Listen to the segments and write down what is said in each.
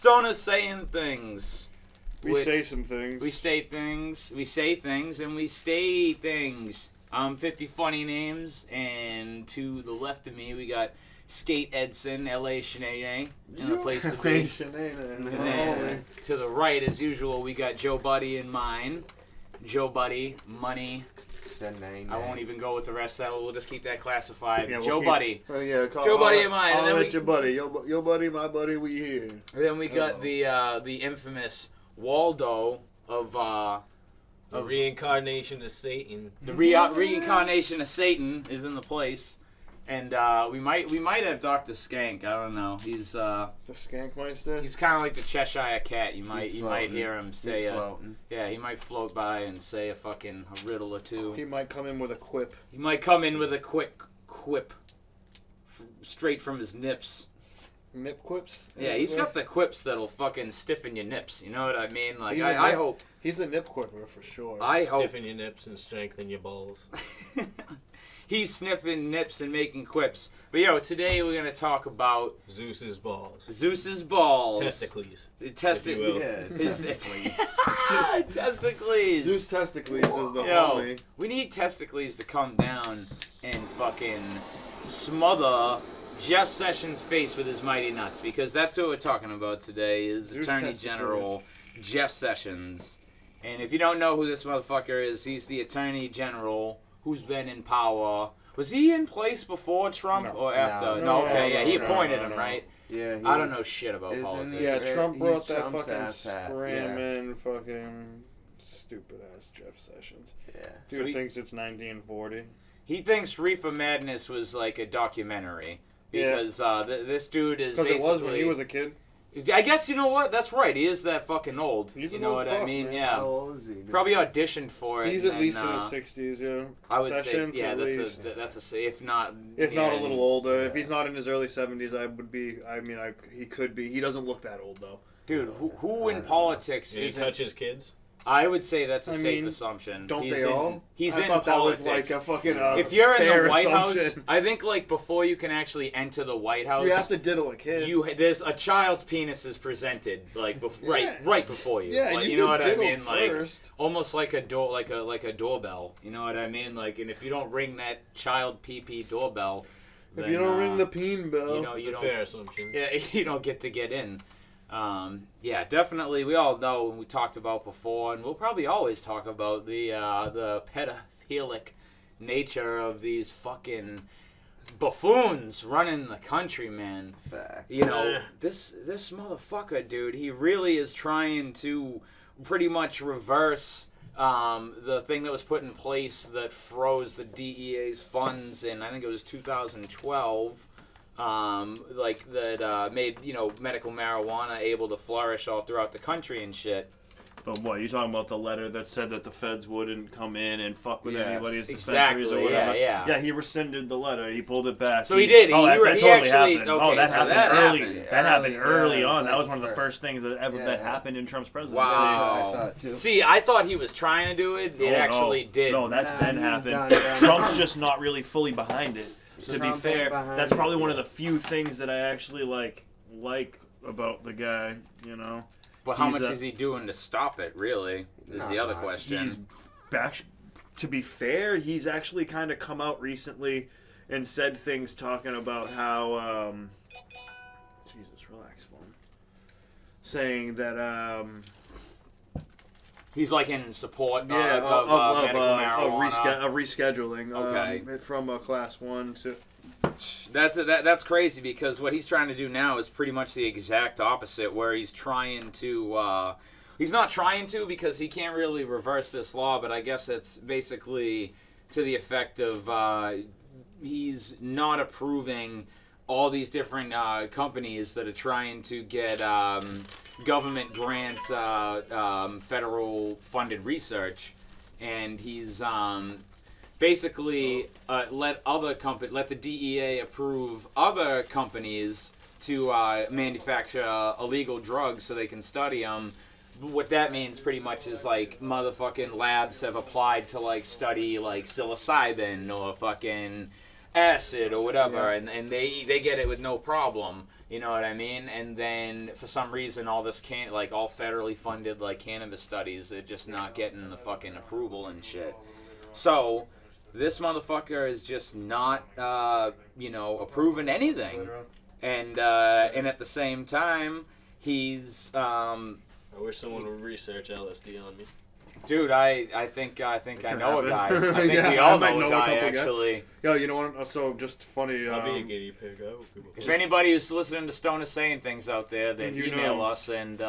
Stoner Saying Things. We say some things. We say things. We say things, and we stay things. 50 funny names, and to the left of me, we got Skate Edson, L.A. Shanae, in the place to be. And then to the right, as usual, we got Joe Buddy and mine. Joe Buddy, Money. I won't even go with the rest of that. We'll just keep that classified. Yeah, Joe Buddy. Joe Buddy and mine. And then your buddy. Your buddy, my buddy, we here. And then we got the infamous Waldo of the reincarnation of Satan. The reincarnation of Satan is in the place. And we might have Dr. Skank. I don't know. He's the Skankmeister. He's kind of like the Cheshire Cat. You might hear him say he might float by and say a riddle or two. He might come in with a quip. He might come in with a quick quip, straight from his nips. Nip quips. Yeah, he's got the quips that'll fucking stiffen your nips. You know what I mean? Like I hope he's a nip quipper for sure. Stiffen your nips and strengthen your balls. He's sniffing nips and making quips. But today we're gonna talk about Zeus's balls. Zeus's balls. Testicles. Testicles. Testicles. Zeus Testicles is the homie. We need Testicles to come down and fucking smother Jeff Sessions' face with his mighty nuts, because that's what we're talking about today is Zeus Attorney Testicles. General Jeff Sessions. And if you don't know who this motherfucker is, he's the Attorney General who's been in power. Was he in place before Trump or after? No, he appointed him, right? Yeah, I don't know shit about politics. Yeah, Trump brought that fucking screaming fucking stupid ass Jeff Sessions. Yeah. Dude thinks it's 1940. He thinks Reefer Madness was like a documentary. Because this dude is basically... Because it was when he was a kid. I guess, you know what? That's right. He is that fucking old. He's you know what I mean? Man. Yeah. How old is he? Probably auditioned for it. He's at least in his 60s, yeah. I would Sessions, say, yeah, that's a if not... If not a little older. Yeah. If he's not in his early 70s, he could be. He doesn't look that old, though. Dude, who in politics isn't... Did he touch his kids? I would say that's a safe assumption. Don't they all? He's in politics. That was like a fucking if you're in the White assumption. House, I think like before you can actually enter the White House, you have to diddle a kid. There's a child's penis is presented like right before you. Yeah, like, you know what I mean? First. Like almost like a door, like a doorbell. You know what I mean? Like, and if you don't ring that child pee doorbell, if you don't ring the peen bell, it's a fair assumption. Yeah, you don't get to get in. Yeah, definitely. We all know, and we talked about before, and we'll probably always talk about the pedophilic nature of these fucking buffoons running the country, man. Fact. You know, this motherfucker, dude, he really is trying to pretty much reverse the thing that was put in place that froze the DEA's funds in, I think it was 2012. Made medical marijuana able to flourish all throughout the country and shit. But what, you talking about the letter that said that the feds wouldn't come in and fuck with anybody's dispensaries or whatever? Yeah. Yeah, he rescinded the letter. He pulled it back. So he did. That totally actually happened. Okay, that so happened early. happened. That happened early on. Like that was one of the first things that happened in Trump's presidency. Wow. That's what I thought too. See, I thought he was trying to do it. It actually did. No, that's been happened. Trump's just not really fully behind it. To be fair, that's probably one of the few things that I actually like about the guy, you know. But how much is he doing to stop it, really, is the other question. He's back. To be fair, he's actually kind of come out recently and said things talking about how... Jesus, relax, phone. Saying that... He's like in support of of rescheduling from a class 1 to... That's crazy, because what he's trying to do now is pretty much the exact opposite, where he's trying to... he's not trying to, because he can't really reverse this law, but I guess it's basically to the effect of he's not approving all these different companies that are trying to get government grant federal funded research, and he's basically let the DEA approve other companies to manufacture illegal drugs so they can study them. What that means pretty much is like motherfucking labs have applied to like study like psilocybin or fucking acid or whatever, and they get it with no problem. You know what I mean? And then for some reason, all this all federally funded like cannabis studies, they're just not getting the fucking approval and shit. So this motherfucker is just not, approving anything, and at the same time, he's. I wish someone would research LSD on me. Dude, I think I know a guy. I think we all know a guy, actually. Yo, you know what? So just funny. I'll be a guinea pig. If anybody who's listening to Stoner Saying Things out there, then email us and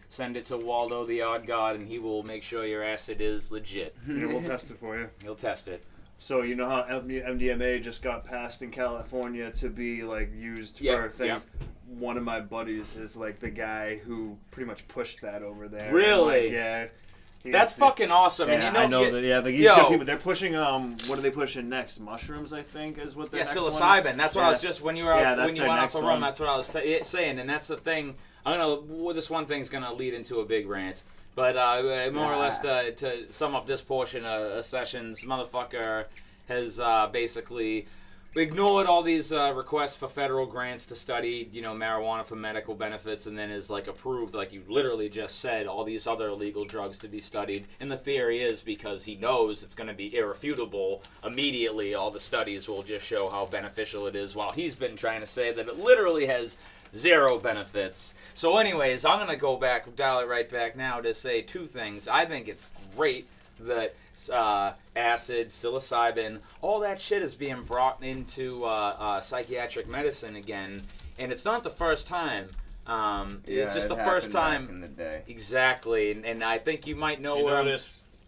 send it to Waldo the Odd God, and he will make sure your acid is legit. Yeah, we'll test it for you. He'll test it. So you know how MDMA just got passed in California to be like used for things. Yeah. One of my buddies is like the guy who pretty much pushed that over there. Really? Yeah. That's fucking awesome. Yeah, and I know that. Yeah, these good people. They're pushing. What are they pushing next? Mushrooms, I think, is what they're. Yeah, psilocybin. One? That's what I was just when you were when you went out the room. That's what I was saying, and that's the thing. I don't know. This one thing's gonna lead into a big rant, but more or less to sum up this portion of sessions, motherfucker has basically ignored all these requests for federal grants to study, marijuana for medical benefits, and then is like approved, like you literally just said, all these other illegal drugs to be studied. And the theory is because he knows it's going to be irrefutable. Immediately, all the studies will just show how beneficial it is, while he's been trying to say that it literally has zero benefits. So, anyways, I'm going to dial it right back now to say two things. I think it's great that acid, psilocybin, all that shit is being brought into psychiatric medicine again, and it's not the first time. It's just the first time. Back in the day. Exactly, and I think you might know.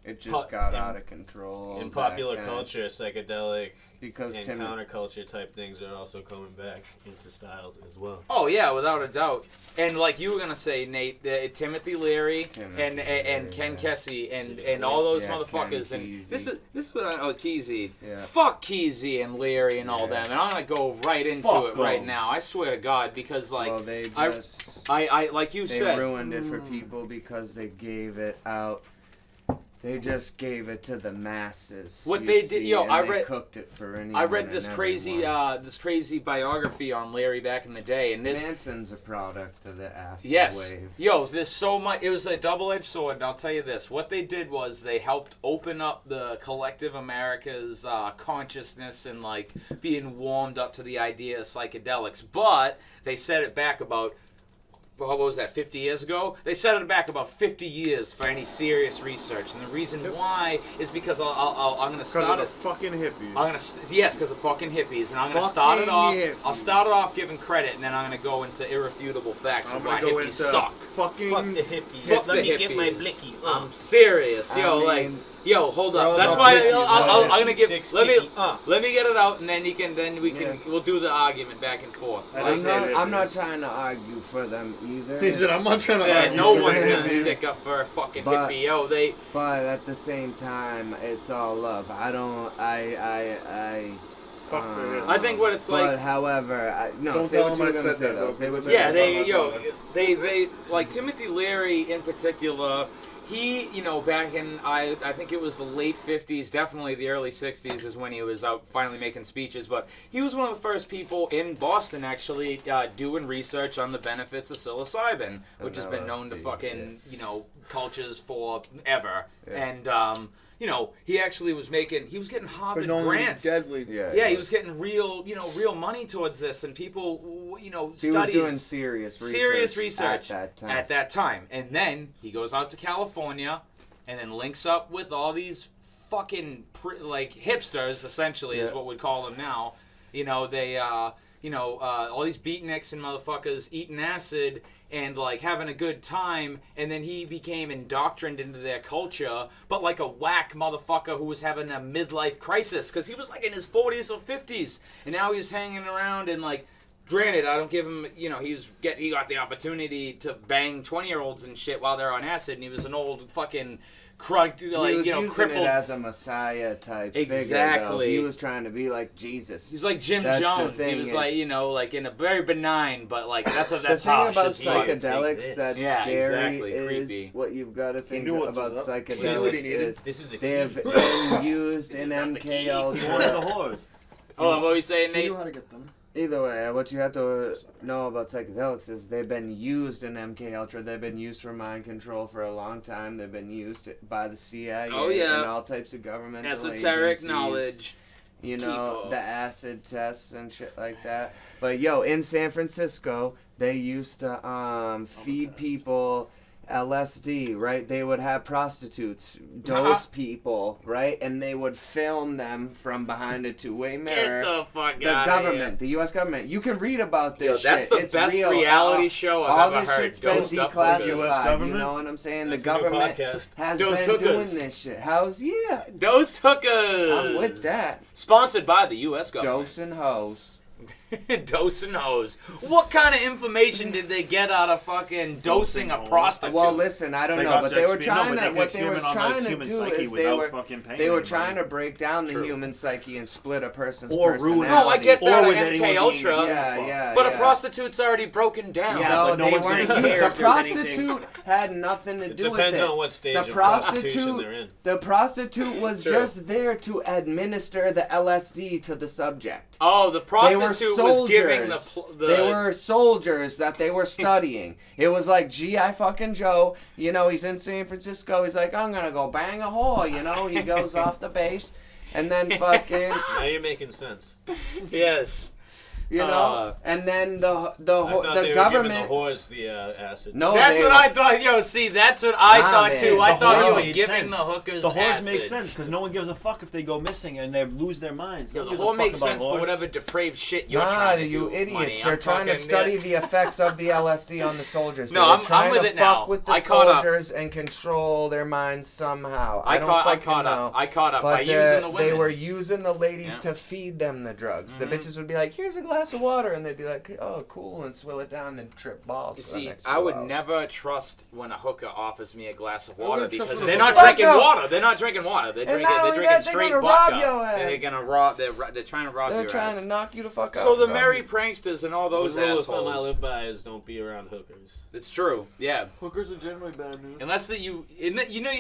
It just got out of control. In popular culture, psychedelic because and counterculture type things are also coming back into styles as well. Oh yeah, without a doubt. And like you were gonna say, Nate, Timothy Leary and Ken Kesey and all those motherfuckers. And this is what Kesey. Yeah. Fuck Kesey and Leary and all them. And I'm gonna go right into it right now. I swear to God, because like I like you said, they ruined it for people because they gave it out. They just gave it to the masses. What they did, they cooked it for anyone. I read this crazy biography on Larry back in the day, and this Manson's a product of the acid wave. There's so much. It was a double-edged sword. And I'll tell you this: what they did was they helped open up the collective America's consciousness and like being warmed up to the idea of psychedelics. But they set it back about. What was that, 50 years ago? They set it back about 50 years for any serious research. And the reason why is because I'm going to start it. Because of the fucking hippies. Yes, because of fucking hippies. And I'm going to start it off. Hippies. I'll start it off giving credit, and then I'm going to go into irrefutable facts of why hippies suck. Fuck the hippies. Let me get my blicky. I'm serious. Hold up. That's why I'm gonna give. Let me get it out, and then we'll do the argument back and forth. I'm not trying to argue for them either. He said, "I'm not trying to argue." No one's gonna stick up for a fucking hippie. But at the same time, it's all love. Fuck the hippies. I think what it's like. But however, say what you were gonna say though. They like Timothy Leary in particular. He, back in, I think it was the late 50s, definitely the early 60s is when he was out finally making speeches, but he was one of the first people in Boston actually doing research on the benefits of psilocybin, which has been known to fucking, cultures forever. Yeah. And, he actually was getting Harvard grants. Deadly. Yeah, he was getting real money towards this, and people, studies. He was doing serious research at that time. And then he goes out to California, and then links up with all these fucking hipsters, essentially, is what we'd call them now. All these beatniks and motherfuckers eating acid and like having a good time, and then he became indoctrined into their culture, but like a whack motherfucker who was having a midlife crisis because he was like in his 40s or 50s, and now he's hanging around and like. Granted, I don't give him, he got the opportunity to bang 20-year-olds and shit while they're on acid, and he was an old fucking crippled. He was using it as a messiah type figure, he was trying to be like Jesus. He's like Jim Jones. He was like in a very benign, but like that's the thing about psychedelics that's scary is creepy. What you've got to think about psychedelics is they've been used in MK Ultra. One of the whores. Hold on, what were you saying, He Nate? knew how to get them. Either way, what you have to know about psychedelics is they've been used in MK Ultra. They've been used for mind control for a long time. They've been used by the CIA and all types of governmental esoteric agencies. knowledge. You know, People. the acid tests and shit like that. But yo, in San Francisco, they used to feed people LSD, right? They would have prostitutes dose people, right? And they would film them from behind a two-way mirror. Get the fuck The out government, of here. the U.S. government. You can read about this Yo, that's shit. the It's best real. reality show I've all ever this heard. shit's been Dosed up hookahs. US declassified. You government? know what I'm saying? That's the the new government podcast. has Dosed been hookahs. doing this shit. How's Dosed hookahs. I'm with that. Sponsored by the U.S. government. Dose and hose. Dose and hose. What kind of information did they get out of fucking dosing a prostitute? Well, listen, I don't know, got but to they were experiment- trying no, but to. they What could they were experiment on trying the to human do psyche is without fucking paying they were anybody. trying to break down the True. human psyche and split a person's Or personality. ruin No, I get Or that with at anyone MK being- Ultra. Yeah. But a prostitute's already broken down. Yeah, No, but no they one's weren't. gonna care The if there's anything. prostitute had nothing to It do with depends it. on what stage The of prostitution they're in. The prostitute was True. just there to administer the LSD to the subject. Oh, the They were prostitute soldiers. was giving the They were soldiers that they were studying. It was like, gee, I fucking Joe. You know, he's in San Francisco. He's like, I'm gonna go bang a whore. You know, he goes off the base, and then fucking, Now you're making sense. Yes. you know, and then the I thought they were giving government. the horse the acid. No, That's they what were- I thought. Yo, see, that's what I Nah, thought man. too. I The thought horse you were made giving sense. the hookers The horse acid. makes sense because no one gives a fuck if they go missing and they lose their minds. Yo, No the one whore gives a makes fuck sense about for horse. whatever depraved shit you're Nah, trying to you do. idiots! Money. They're I'm trying to talking study that- the effects of the LSD on the soldiers. No, They were I'm trying with to it now. fuck with the I caught up. soldiers and control their minds somehow. I don't caught fucking know. up. I caught up But by using the women. they were using the ladies Yeah. to feed them the drugs. The bitches would be like, "Here's a glass of water," and they'd be like, "Oh, cool," and swill it down and trip balls. You for the see, next I 2 would hours. never trust when a hooker offers me a glass of I water wouldn't trust because when a they're not hooker- drinking Fuck no. water. They're not drinking water. They're And drinking. not They're only drinking that, they're straight gonna rob vodka. your And they're ass. gonna rob. They're trying to rob They're your trying ass. to knock you the fuck out. So the bro. merry pranksters and all those The rule of thumb I assholes. live by is don't be around hookers. It's true. Yeah. Hookers are generally bad news. Unless that you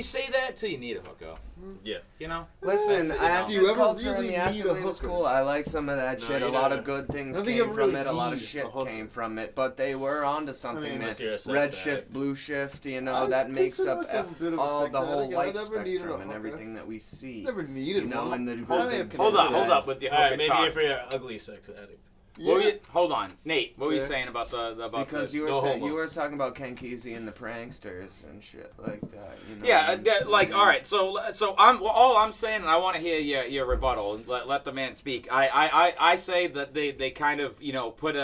say that till you need a hooker. Yeah. You know. Listen, That's it, you know. acid Do you ever culture really and the acid need a weed was hooker? cool. I like some of that No, shit. A you lot never. of good things I don't think you came ever from really it. A lot of need shit a hooker. came from it. But they were onto something, man. unless you're a sex Red addict. shift, blue shift, you know, I that makes consider up myself a bit of a all sex the whole addict, and I light never needed a spectrum and hooker. everything that we see. Never needed You know, one. and the I good may have thing- Hold considered up that. with the All right, hooker maybe talk. if you're an ugly sex addict. What were Yeah. you, hold on, Nate. What were you Yeah. saying about the Because you were no saying homo. you were talking about Ken Kesey and the pranksters and shit like that. You know, Yeah, and like so- all right. So all I'm saying, and I want to hear your rebuttal. Let the man speak. I say that they kind of put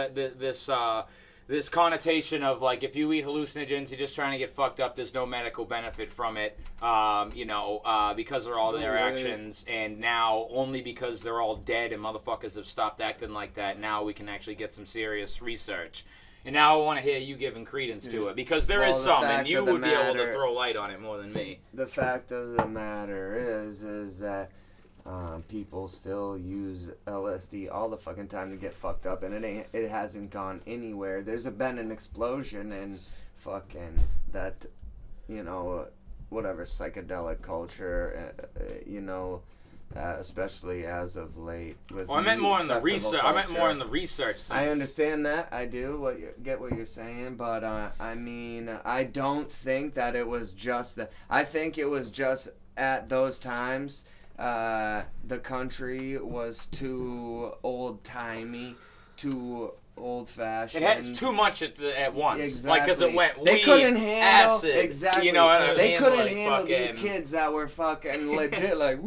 this connotation of like if you eat hallucinogens, you're just trying to get fucked up. There's no medical benefit from it. Because of all their actions, and now only because they're all dead and motherfuckers have stopped acting like that. Now we can actually get some serious research. And now I want to hear you giving credence to it because there is Well, the some, and fact you of the would be able to matter- throw light on it more than me. The fact of the matter is that people still use LSD all the fucking time to get fucked up, and it hasn't gone anywhere. There's been an explosion in fucking that, whatever psychedelic culture, especially as of late. With Well, I meant more in the festival research. I meant culture. more in the research sense. I understand that. I do get what you're saying, but I mean, I don't think that it was just that. I think it was just at those times, the country was too old-timey, too old-fashioned. It's too much at once. Exactly. Like, because it went They weed, couldn't handle acid. exactly. You know what I They mean? couldn't Like, handle these fucking- kids that were fucking legit, like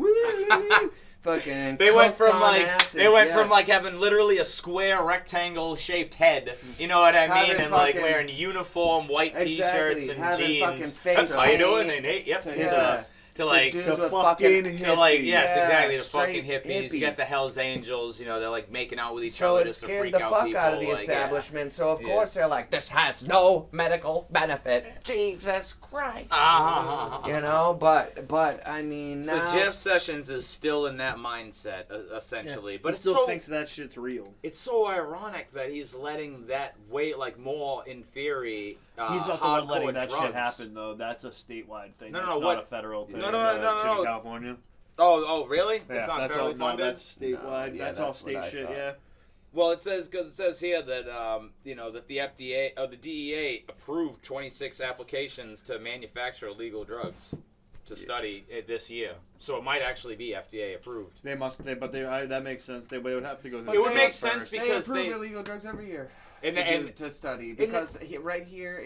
fucking. They went cooked from on like acid, from like having literally a square rectangle shaped head, you know what I mean, Having and like fucking- wearing uniform white Exactly, t-shirts and having fucking jeans. fake That's how you doing, paint. and hey, yep, Yeah. to like dudes The with fucking to like hippies. yes, Yeah, exactly the straight fucking hippies. You got hippies. the Hell's Angels, they're like making out with each So other it just to scared freak the out fuck people. out of the like, establishment. So of Yeah. course they're like, this has no medical benefit. Jesus Christ. But I mean, So now Jeff Sessions is still in that mindset, essentially. But He it's still so thinks that shit's real. it's so ironic that he's letting that weight like more in theory. He's not the one hardcore letting that drugs. shit happen, though. That's a statewide thing. No, That's no, not what- a federal thing. No, Shit in no. California. Oh, really? Yeah, It's not that's federally all. funded? No, that's statewide. No, yeah, that's all that's what state I shit. thought. Yeah. Well, it says here that that the FDA the DEA approved 26 applications to manufacture illegal drugs to study it this year. So it might actually be FDA approved. They must. That makes sense. They would have to go. It would make sense because they approve illegal drugs every year to study because right here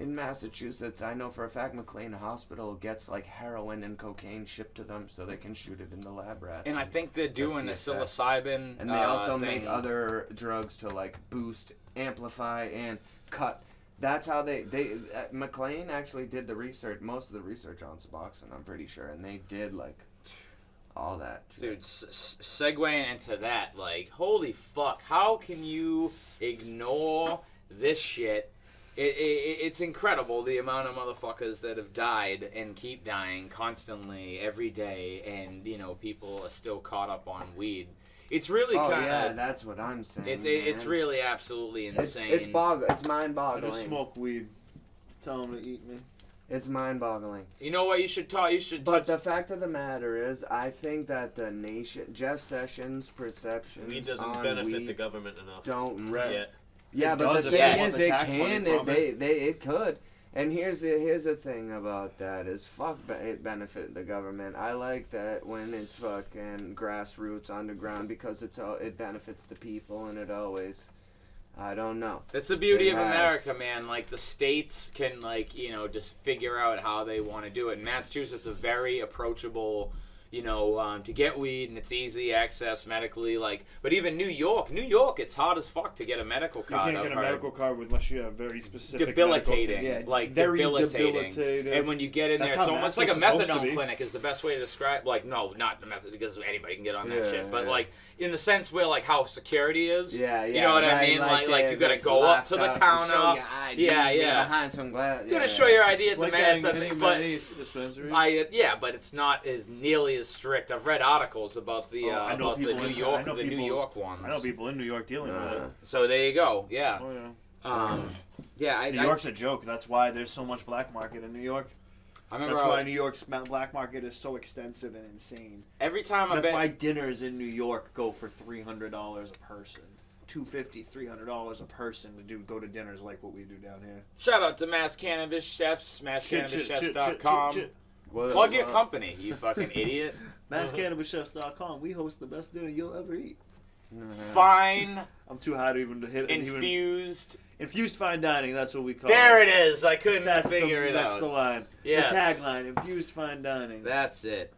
in Massachusetts, I know for a fact McLean Hospital gets like heroin and cocaine shipped to them so they can shoot it in the lab rats. And I think they're doing the psilocybin. And they also thing. make other drugs to like boost, amplify, and cut. That's how they McLean actually did the research, most of the research on Suboxone, I'm pretty sure, and they did like all that. Dude, segueing into that, like, holy fuck, how can you ignore this shit? It's incredible the amount of motherfuckers that have died and keep dying constantly every day, and people are still caught up on weed. It's really kind of. Yeah, that's what I'm saying. It's really absolutely insane. It's mind-boggling. I just smoke weed. Tell them to eat me. It's mind-boggling. You know what? You should talk. But the fact of the matter is, I think that the nation, Jeff Sessions' perceptions Weed doesn't on benefit weed the government enough. don't yet. Yeah, It but does the if they thing want is, the it tax money can. from It could. And here's the thing about that is it benefit the government. I like that when it's fucking grassroots underground because it benefits the people and it always. I don't know. That's the beauty of America, man. Like the states can just figure out how they want to do it. And Massachusetts is a very approachable. To get weed, and it's easy access medically. But even New York, it's hard as fuck to get a medical card. You can't get a medical card unless you have very specific. Debilitating, very debilitating. And when you get in there, it's almost like a methadone clinic is the best way to describe. No, not the method because anybody can get on that shit. But in the sense where how security is. Yeah. You know what I mean? Like you gotta go up to the counter. Show your ID, behind some glass. You gotta show your ID at the man. Dispensaries. But it's not as nearly as strict. I've read articles about the New York ones. I know people in New York dealing with it. So there you go. Yeah. Oh yeah. New York's a joke. That's why there's so much black market in New York. That's why New York's black market is so extensive and insane. Every time That's why dinners in New York go for $300 a person. $250, $300 a person to go to dinners like what we do down here. Shout out to Mass Cannabis Chefs, masscannabischefs.com. Plug your company, you fucking idiot. MassCannabisChefs.com. We host the best dinner you'll ever eat. Fine. I'm too high to even hit it. Infused. Infused fine dining, that's what we call there it. There it is. I couldn't figure it out. That's the line. Yes. The tagline, infused fine dining. That's it.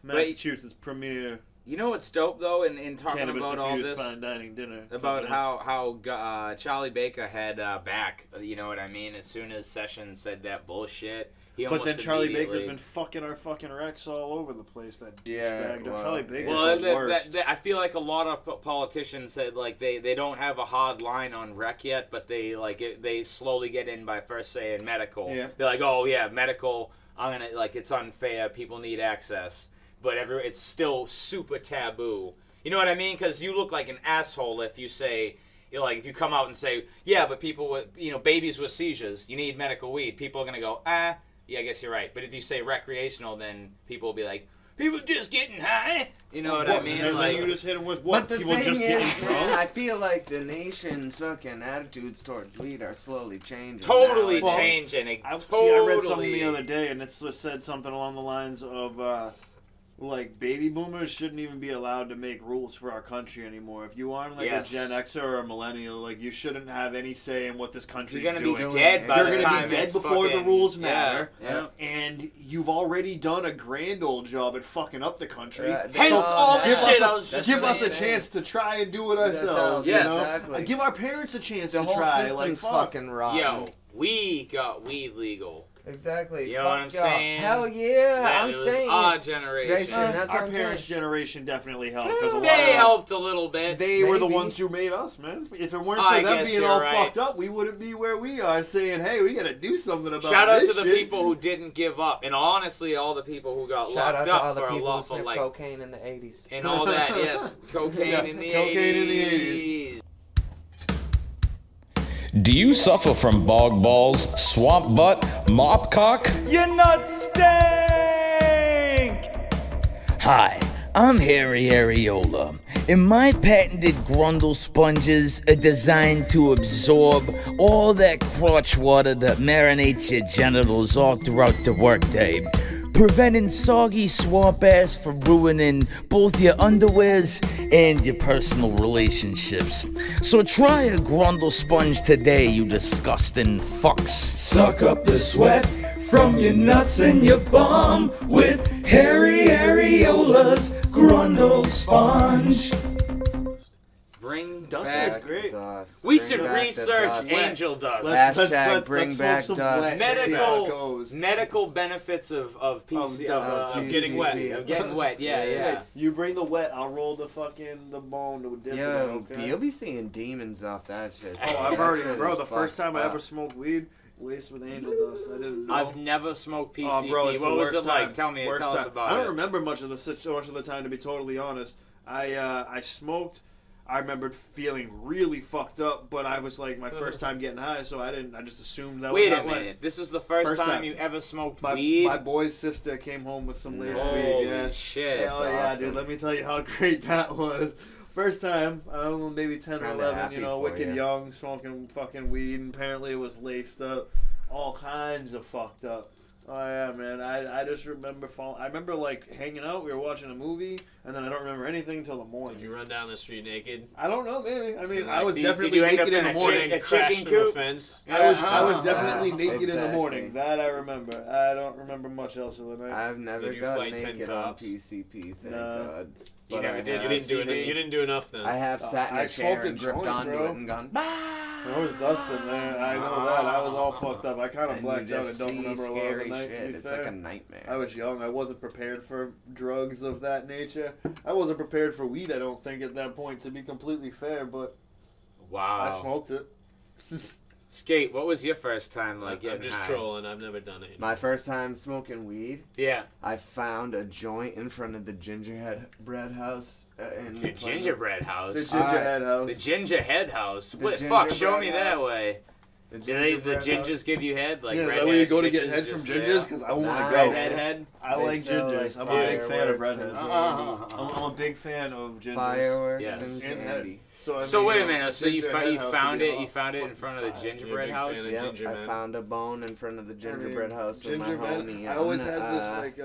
Massachusetts premier. You know what's dope, though, in talking Cannabis about all this? Fine dining dinner. About how Charlie Baker had back, you know what I mean? As soon as Sessions said that bullshit, but then Charlie Baker's been fucking our fucking Rex all over the place. That douchebag. Charlie Baker's the worst. I feel like a lot of politicians said they don't have a hard line on rec yet, but they slowly get in by first saying medical. Yeah. They're like, oh yeah, medical. I'm gonna it's unfair. People need access, but it's still super taboo. You know what I mean? Because you look like an asshole if you say. If you come out and say, yeah, but people with, babies with seizures, you need medical weed. People are gonna go, yeah, I guess you're right. But if you say recreational, then people will be like, people just getting high. You know what I mean? And then you just hit them with what? But people just getting drunk? I feel like the nation's fucking attitudes towards weed are slowly changing. Totally changing. I read something the other day, and it said something along the lines of, baby boomers shouldn't even be allowed to make rules for our country anymore. If you aren't a Gen Xer or a millennial, you shouldn't have any say in what this country's doing. You're gonna be dead by the time. You're gonna be dead before the rules matter. Yeah. And you've already done a grand old job at fucking up the country. Hence all this shit I was just Give us a chance to try and do it ourselves. Yes. Exactly. Give our parents a chance to try. The whole system's fucking rotten. Yo, we got weed legal. Exactly. You know what I'm saying? Hell yeah. I'm saying our generation. Our parents' generation definitely helped. Because they helped a little bit. They were the ones who made us, man. If it weren't for them being all fucked up, we wouldn't be where we are saying, hey, we got to do something about this Shout out to the people who didn't give up. And honestly, all the people who got locked up for a lawful cocaine in the 80s. And all that, yes. Cocaine in the 80s. Cocaine in the 80s. Do you suffer from bog balls, swamp butt, mop cock? Your nuts stink! Hi, I'm Harry Areola, and my patented Grundle sponges are designed to absorb all that crotch water that marinates your genitals all throughout the workday, preventing soggy swamp ass from ruining both your underwears and your personal relationships. So try a Grundle sponge today, you disgusting fucks. Suck up the sweat from your nuts and your bum with Harry Areola's Grundle sponge. Bring Dust back is great. Dust. We Bring should back the research dust. angel dust. Hashtag bring back smoke some dust. wet. See how it goes. Medical benefits of PC, Of getting wet. Of getting wet, yeah. You bring the wet, I'll roll the bone to dip it in, Yo, okay? you'll be seeing demons off that shit. Oh, I've That already, shit bro. is The first fucked time I up. ever smoked weed, laced with angel dust. I didn't know. I've never smoked PCP. Oh, bro, it's what the was worst it like? time. Tell me, Worst tell us time. about I don't it. remember much of the time, to be totally honest. I smoked. I remembered feeling really fucked up, but I was like my first time getting high, so I just assumed that Wait was a that way. minute. This was the first time time. you ever smoked My weed? boy's sister came home with some laced Holy weed. Yeah. shit. Hell yeah, awesome. dude. Let me tell you how great that was. First time, I don't know, maybe 10 or Kinda 11, happy you know, for wicked you. young, smoking fucking weed, and apparently it was laced up. All kinds of fucked up. Oh yeah, man. I just remember I remember like hanging out, we were watching a movie, and then I don't remember anything until the morning. Did you run down the street naked? I don't know, maybe. I mean, Like, I was did definitely you end naked up in the in a morning. chick- Crashed chicken through a coop? fence? I was Uh-huh. definitely Yeah, naked in the exactly. morning. That I remember. I don't remember much else of the night. I've never Did you got fight 10 naked on cops? PCP, thank No. God. You But never I did. You have didn't do seen- You didn't do enough then. I have sat in I a chair smoked a and gripped joint, onto bro. it and gone, bah! There was dust in there. I know that. I was all fucked up. I kind of And you blacked out and just don't see remember a lot of the scary night, shit. to be It's fair. like a nightmare. I was young. I wasn't prepared for drugs of that nature. I wasn't prepared for weed, I don't think, at that point, to be completely fair, but Wow. I smoked it. Skate, what was your first time like I'm getting just high? trolling. I've never done it. My first time smoking weed, Yeah. I found a joint in front of the gingerbread house. In The gingerbread house. The gingerhead house. The ginger head house. The What? Fuck, show gingerbread me that house. way. The Do they, the gingerbread gingers house. give you head? Like Yeah, is redhead that where you go to get bitches head from just gingers? there? Because I want Nah, to go. Redhead head? I They like sell, gingers. like, I'm a big fan of fireworks redheads. and I'm a big fan of gingers. Fireworks Yes. and candy. So, I So mean, wait a you know, minute. So you ginger found head you house found would be it. a You lot found it in fucking front of the fire. gingerbread big house. fan of Yep, ginger, I man. found a bone in front of the gingerbread house with my Gingerbread. homie. I always on had the, this like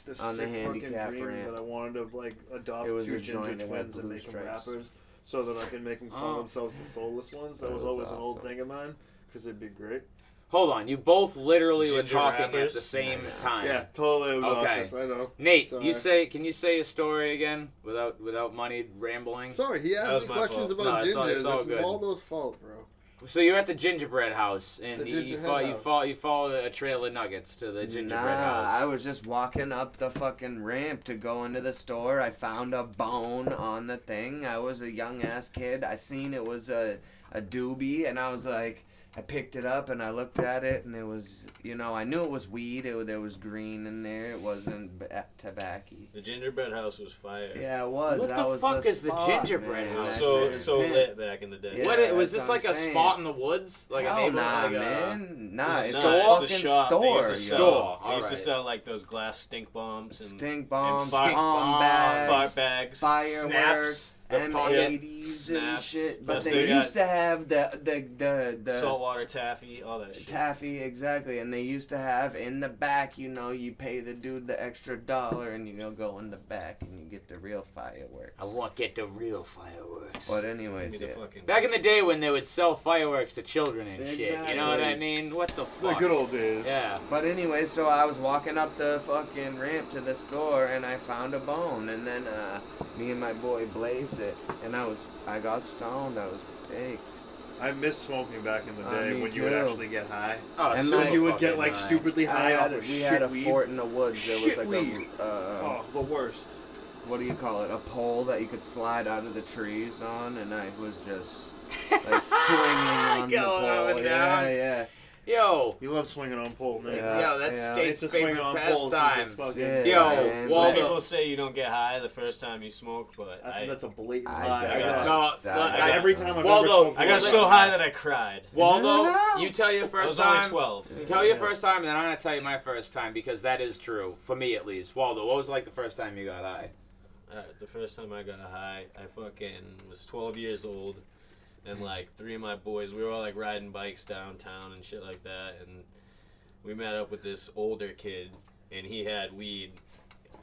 this on the sick fucking handicap dream ramp. that I wanted to like adopt It was two a ginger joint that had twins and blue make them stripes. rappers, so that I can make them call Oh. themselves the soulless ones. That That was was always an old awesome. thing of mine because it'd be great. Hold on. You both literally were Ginger talking at rappers? the same Yeah. time. Yeah, totally obnoxious. I know. Nate, Sorry. can you say a story again without money rambling? Sorry, he That asked was me my questions fault. about No, it's all- gingers. it's all It's good. Waldo's fault, bro. So you're at the gingerbread house, and The you gingerbread house. followed a trail of nuggets to the gingerbread Nah, house. I was just walking up the fucking ramp to go into the store. I found a bone on the thing. I was a young ass kid. I seen it was a doobie, and I was like, I picked it up and I looked at it, and it was, you know, I knew it was weed. There was green in there. It wasn't tobacco. The gingerbread house was fire. Yeah, it was. What That the was fuck is the spot, gingerbread man. house? That So shit is so pimp. lit back in the day. Yeah, Was that's this what like I'm a saying. spot in the woods, like a Hell neighborhood? nah, like man. Nah, It's it's a a store? fucking It's a shop. They store. used to yo. sell, Store, they used to alright. sell like those glass stink bombs and Stink bombs, fart- palm bags, fart bags. fireworks, the M80s and Snaps. shit. But Plus they they got used to have the saltwater taffy, all that shit. taffy, exactly. And they used to have in the back, you know, you pay the dude the extra $1 and you go in the back and you get the real fireworks. I want to get the real fireworks. But Give anyways, me the yeah. fucking- Back in the day when they would sell fireworks to children and shit, you know what I Exactly. mean? What the The fuck? good old days. Yeah. But anyway, so I was walking up the fucking ramp to the store and I found a bone, and then me and my boy blazed it, and I got stoned. I was baked. I miss smoking back in the day Me when you would too. actually get high. Oh, And So like- you would fucking get like high. stupidly high off of we shit had a weed. fort in the woods. There was Shit like weed. a Oh, the worst. what do you call it? A pole that you could slide out of the trees on, and I was just like swinging on the Going up pole. and down. Yeah. Yo. You love swinging on pole, man. Yo, that's Skate's favorite pastime. Yo, Some people say you don't get high the first time you smoke, but I think that's a blatant lie. Every time I've Waldo, ever smoked, I got so high that I cried. Waldo, you tell your first time. I was only 12. Tell your first time, and then I'm gonna tell you my first time because that is true for me at least. Waldo, what was it like the first time you got high? The first time I got high, I fucking was 12 years old, and like 3 of my boys, we were all like riding bikes downtown and shit like that, and we met up with this older kid, and he had weed,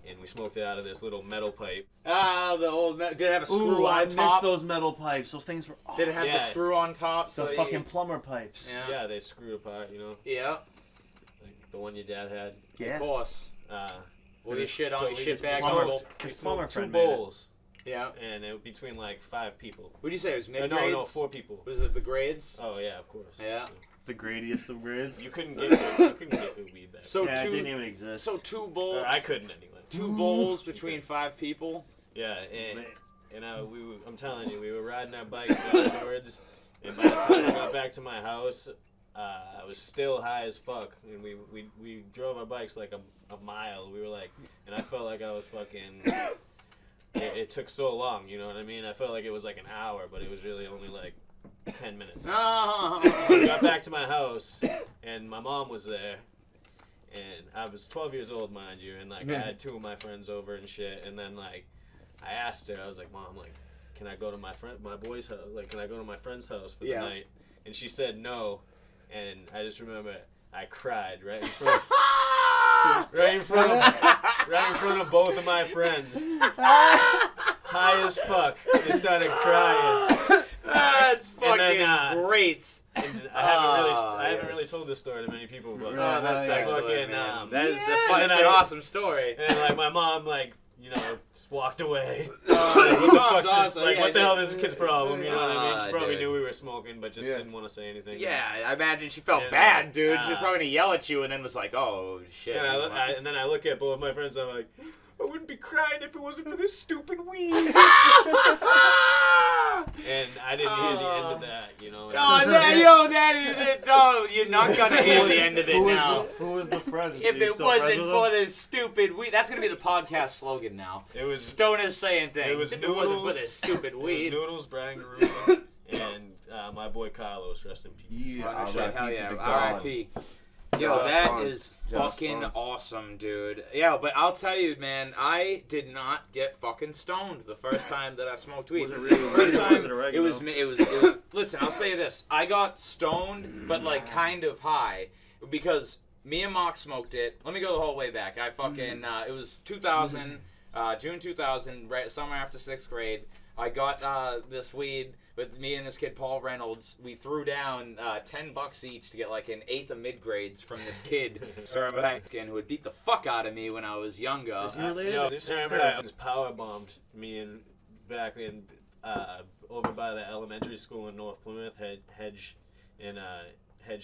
and we smoked it out of this little metal pipe. Ah, the old did it have a screw on I top? missed those metal pipes. Those things were awesome. Did it have the screw on top? The fucking plumber pipes. Yeah, they screw apart, you know. Yeah. Like the one your dad had. Yeah. Of course. Well, you shit on so your shit bag. His plumber friend 2 bowls. Yeah. And it was between like 5 people. What did you say? It was mid-grades? No, 4 people. Was it the grades? Oh yeah, of course. Yeah. The gradiest of grades. You couldn't get the weed back. So it didn't even exist. So 2 bowls. I couldn't anyway. 2 bowls between 5 people. Yeah, and I'm telling you, we were riding our bikes afterwards, and by the time I got back to my house, I was still high as fuck, and we drove our bikes like a mile. We were like, and I felt like I was fucking. It took so long, you know what I mean? I felt like it was like an hour, but it was really only like 10 minutes. Oh. So I got back to my house, and my mom was there, and I was 12 years old, mind you, and like I had 2 of my friends over and shit, and then like I asked her, I was like, Mom, like, can I go to my boy's house? Like, can I go to my friend's house for the night? And she said no, and I just remember I cried right in front of both of my friends, high as fuck. I just started crying. That's fucking great. And I haven't really told this story to many people, but that's excellent, man. That is an awesome story. And like my mom, like, you know, just walked away. What the hell is this kid's problem? You know what I mean? She probably knew we were smoking, but just didn't want to say anything. Yeah, I imagine she felt bad, dude. She was probably gonna yell at you, and then was like, "Oh shit." And then I look at both of my friends, and I'm like, I wouldn't be crying if it wasn't for this stupid weed. And I didn't hear the end of that, you know. That is it. No, you're not gonna hear the end of it now. Who was the friend? If it wasn't for this stupid weed, that's gonna be the podcast slogan now. It was Stoners saying things. It was if Noodles, it wasn't for this stupid weed. It was Noodles, Brian Garuda, and my boy Carlos, rest in peace. Hell yeah, R.I.P. Yo, that is fucking awesome, dude. Yeah, but I'll tell you, man, I did not get fucking stoned the first time that I smoked weed. Was it really first time, it was listen, I'll say this. I got stoned, but like kind of high, because me and Mark smoked it. Let me go the whole way back. I fucking, it was 2000, June 2000, right, summer after 6th grade. I got this weed with me and this kid, Paul Reynolds. We threw down $10 each to get like an 8th of mid-grades from this kid, who would beat the fuck out of me when I was younger. This remember was power bombed me and back in over by the elementary school in North Plymouth, Hedge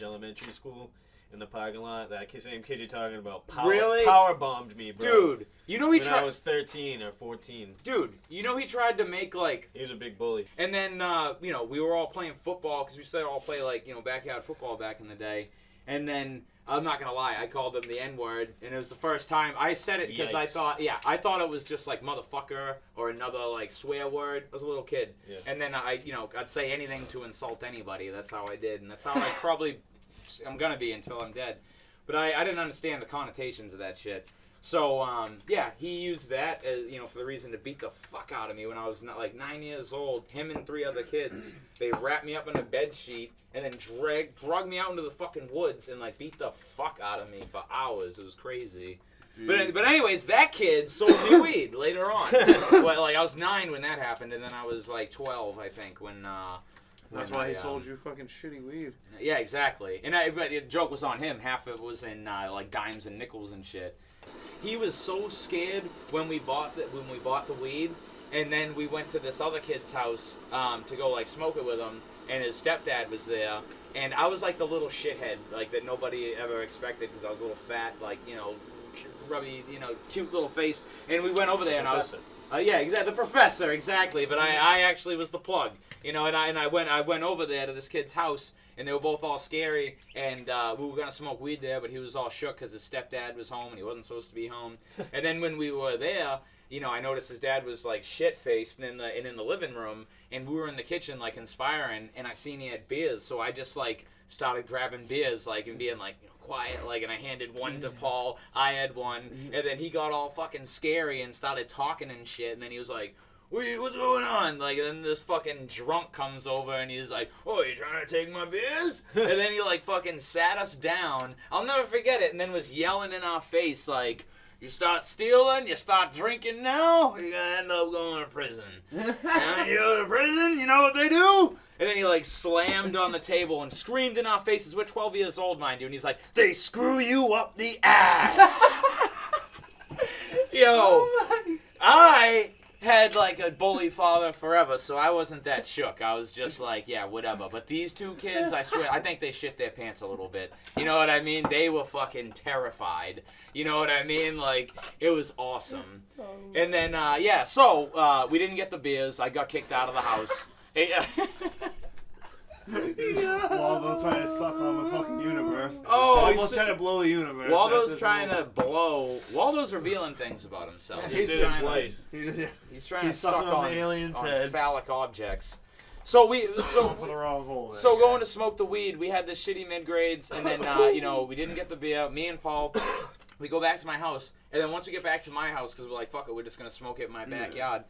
Elementary School. In the parking lot, that same kid you're talking about power bombed me, bro. Dude, you know he tried. I was 13 or 14. Dude, you know he tried to make like. He was a big bully. And then you know, we were all playing football because we used to all play like, you know, backyard football back in the day. And then I'm not gonna lie, I called him the N-word, and it was the first time I said it because I thought it was just like motherfucker or another like swear word. I was a little kid, and then I'd say anything to insult anybody. That's how I did, and that's how I'm gonna be until I'm dead. But I didn't understand the connotations of that shit. So he used that as, you know, for the reason to beat the fuck out of me when I was like 9 years old. Him and 3 other kids. They wrapped me up in a bed sheet and then drug me out into the fucking woods and like beat the fuck out of me for hours. It was crazy. But anyways, that kid sold me weed later on. Well, like I was 9 when that happened, and then I was like 12, I think, when. That's why he sold you fucking shitty weed. Yeah, exactly. And but the joke was on him. Half of it was in like dimes and nickels and shit. He was so scared when we bought the weed, and then we went to this other kid's house to go like smoke it with him, and his stepdad was there, and I was like the little shithead like that nobody ever expected because I was a little fat, like, you know, grubby, you know, cute little face, and we went over there and I was. Yeah, exactly. The professor, exactly. But I actually was the plug, you know. And I went over there to this kid's house, and they were both all scary, and we were going to smoke weed there, but he was all shook because his stepdad was home, and he wasn't supposed to be home. And then when we were there, you know, I noticed his dad was, like, shit-faced in the living room, and we were in the kitchen, like, inspiring, and I seen he had beers, so I just, like, started grabbing beers, like, and being, like, you know, quiet, like, and I handed one to Paul, I had one, and then he got all fucking scary and started talking and shit, and then he was like, what's going on? Like, and then this fucking drunk comes over and he's like, oh, you trying to take my beers? And then he, like, fucking sat us down. I'll never forget it. And then was yelling in our face, like, you start stealing, you start drinking now, you're gonna end up going to prison. Now you go to prison, you know what they do? And then he, like, slammed on the table and screamed in our faces. We're 12 years old, mind you. And he's like, they screw you up the ass. Yo, I had, like, a bully father forever, so I wasn't that shook. I was just like, yeah, whatever. But these two kids, I swear, I think they shit their pants a little bit. You know what I mean? They were fucking terrified. You know what I mean? Like, it was awesome. And then, so we didn't get the beers. I got kicked out of the house. Waldo's trying to suck on the fucking universe. Oh, Waldo's trying to blow the universe. Waldo's trying to blow. Waldo's revealing things about himself. He did it twice. He's trying to suck on the alien's on head. phallic objects. So for the wrong hole. So going to smoke the weed, we had the shitty mid grades, and then you know, we didn't get the beer. Me and Paul, we go back to my house, and then once we get back to my house, because we're like, fuck it, we're just gonna smoke it in my backyard.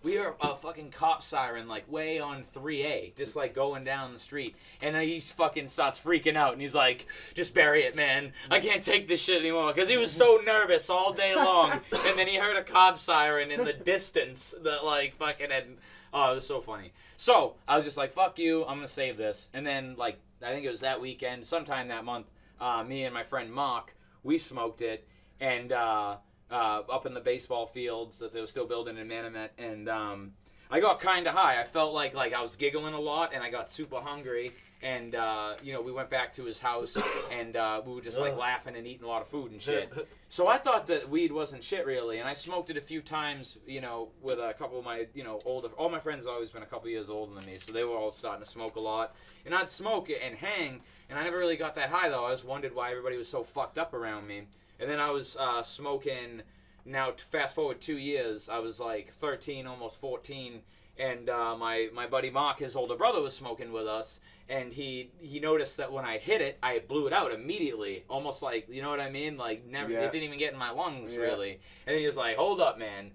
We hear a fucking cop siren, like, way on 3A, just, like, going down the street. And then he fucking starts freaking out, and he's like, just bury it, man. I can't take this shit anymore. Because he was so nervous all day long. And then he heard a cop siren in the distance that, like, fucking had... Oh, it was so funny. So, I was just like, fuck you, I'm going to save this. And then, like, I think it was that weekend, sometime that month, me and my friend Mark, we smoked it. And, up in the baseball fields that they were still building in Manomet, and I got kind of high. I felt like I was giggling a lot, and I got super hungry, and you know, we went back to his house, and we were just like laughing and eating a lot of food and shit. So I thought that weed wasn't shit really, and I smoked it a few times, you know, with a couple of my, you know, older, all my friends have always been a couple years older than me, so they were all starting to smoke a lot, and I'd smoke it and hang, and I never really got that high though. I just wondered why everybody was so fucked up around me. And then I was smoking, now fast forward 2 years, I was like 13, almost 14, and my buddy Mark, his older brother, was smoking with us, and he noticed that when I hit it, I blew it out immediately, almost like, you know what I mean? Like, never, it didn't even get in my lungs, really. And then he was like, hold up, man.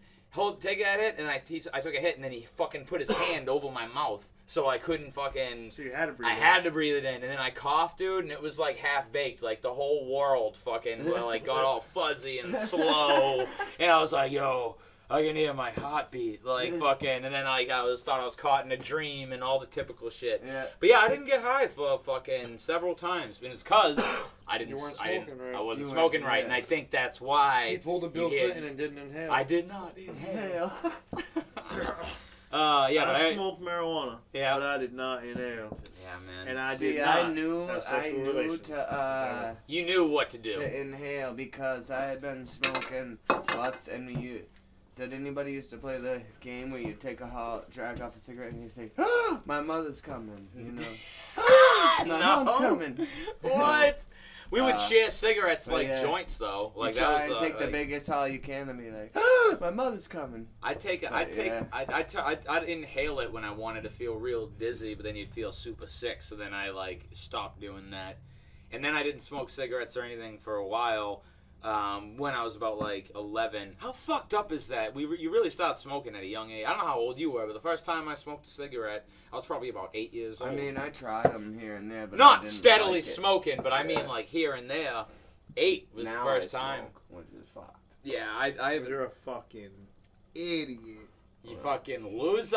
Take that hit, and I took a hit, and then he fucking put his hand over my mouth. So I couldn't fucking... So you had to breathe it in. I had to breathe it in. And then I coughed, dude, and it was like half-baked. Like the whole world fucking like got all fuzzy and slow. And I was like, yo, I can hear my heartbeat. Like fucking... And then like, thought I was caught in a dream and all the typical shit. Yeah. But yeah, I didn't get high for fucking several times. And it's because I wasn't smoking right. And I think that's why... He pulled a Bill Clinton and didn't inhale. I did not inhale. I smoked marijuana. Yeah, but I did not inhale. Yeah, man. And I knew You knew what to do. To inhale because I had been smoking lots, and did anybody used to play the game where you take drag off a cigarette and you say, oh, "My mother's coming," you know? My mom's coming. What? We would share cigarettes like joints though. Like you try and take the biggest haul you can and be like, oh, my mother's coming. I'd inhale it when I wanted to feel real dizzy, but then you'd feel super sick. So then I like stopped doing that, and then I didn't smoke cigarettes or anything for a while. When I was about like 11. How fucked up is that? You really start smoking at a young age. I don't know how old you were, but the first time I smoked a cigarette, I was probably about 8 years old. I mean, I tried them here and there, but not steadily smoking, but I mean like here and there. 8 was now the first time. Which is fucked. Yeah, You're a fucking idiot. You fucking loser!